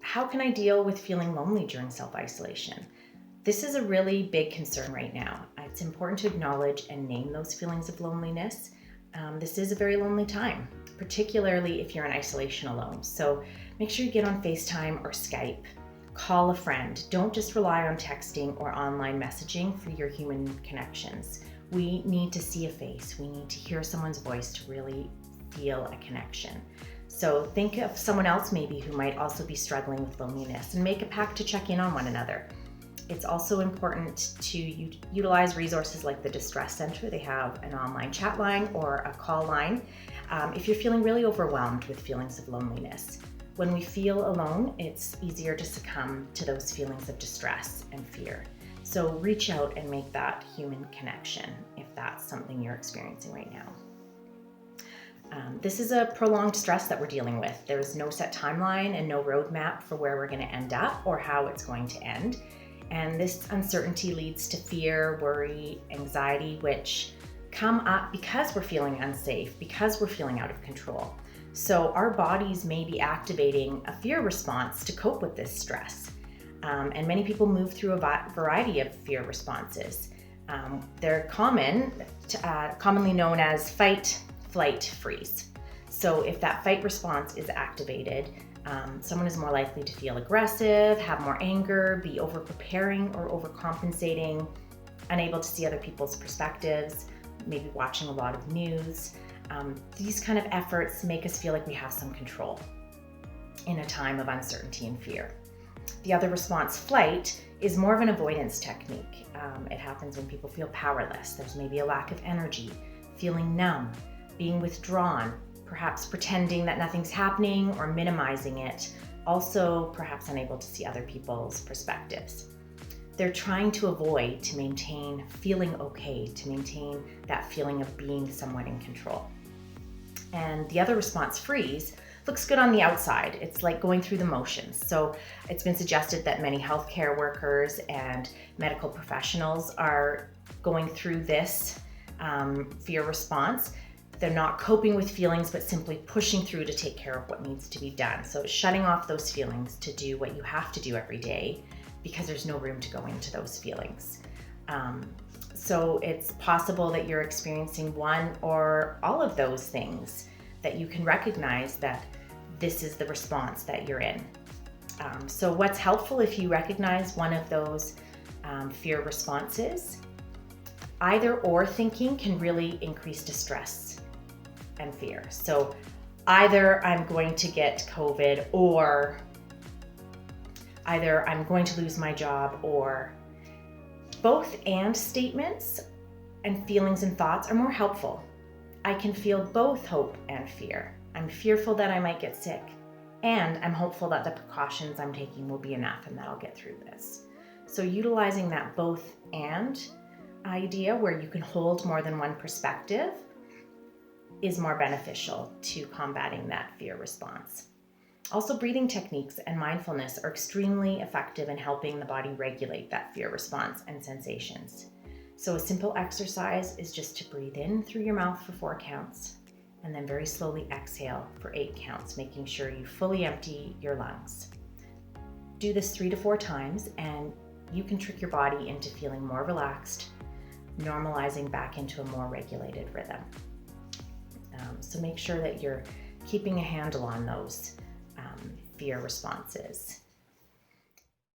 how can I deal with feeling lonely during self-isolation? This is a really big concern right now. It's important to acknowledge and name those feelings of loneliness. This is a very lonely time, particularly if you're in isolation alone. So make sure you get on FaceTime or Skype. Call a friend. Don't just rely on texting or online messaging for your human connections. We need to see a face. We need to hear someone's voice to really feel a connection. So think of someone else maybe who might also be struggling with loneliness and make a pact to check in on one another. It's also important to utilize resources like the Distress Center. They have an online chat line or a call line if you're feeling really overwhelmed with feelings of loneliness. When we feel alone, it's easier to succumb to those feelings of distress and fear. So reach out and make that human connection if that's something you're experiencing right now. This is a prolonged stress that we're dealing with. There's no set timeline and no roadmap for where we're going to end up or how it's going to end. And this uncertainty leads to fear, worry, anxiety, which come up because we're feeling unsafe, because we're feeling out of control. So our bodies may be activating a fear response to cope with this stress. And many people move through a variety of fear responses. They're commonly known as fight, flight, freeze. So if that fight response is activated, someone is more likely to feel aggressive, have more anger, be over-preparing or overcompensating, unable to see other people's perspectives, maybe watching a lot of news. These kind of efforts make us feel like we have some control in a time of uncertainty and fear. The other response, flight, is more of an avoidance technique. It happens when people feel powerless. There's maybe a lack of energy, feeling numb, being withdrawn, perhaps pretending that nothing's happening or minimizing it, also perhaps unable to see other people's perspectives. They're trying to avoid, to maintain feeling okay, to maintain that feeling of being somewhat in control. And the other response, freeze, looks good on the outside. It's like going through the motions. So it's been suggested that many healthcare workers and medical professionals are going through this fear response. They're not coping with feelings, but simply pushing through to take care of what needs to be done. So shutting off those feelings to do what you have to do every day because there's no room to go into those feelings. So it's possible that you're experiencing one or all of those things, that you can recognize that this is the response that you're in. So what's helpful if you recognize one of those fear responses? Either or thinking can really increase distress and fear. So either I'm going to get COVID, or either I'm going to lose my job, or both and statements and feelings and thoughts are more helpful. I can feel both hope and fear. I'm fearful that I might get sick, and I'm hopeful that the precautions I'm taking will be enough and that I'll get through this. So utilizing that both and idea, where you can hold more than one perspective, is more beneficial to combating that fear response. Also, breathing techniques and mindfulness are extremely effective in helping the body regulate that fear response and sensations. So a simple exercise is just to breathe in through your mouth for 4 counts, and then very slowly exhale for 8 counts, making sure you fully empty your lungs. Do this 3 to 4 times, and you can trick your body into feeling more relaxed, normalizing back into a more regulated rhythm. So make sure that you're keeping a handle on those fear responses.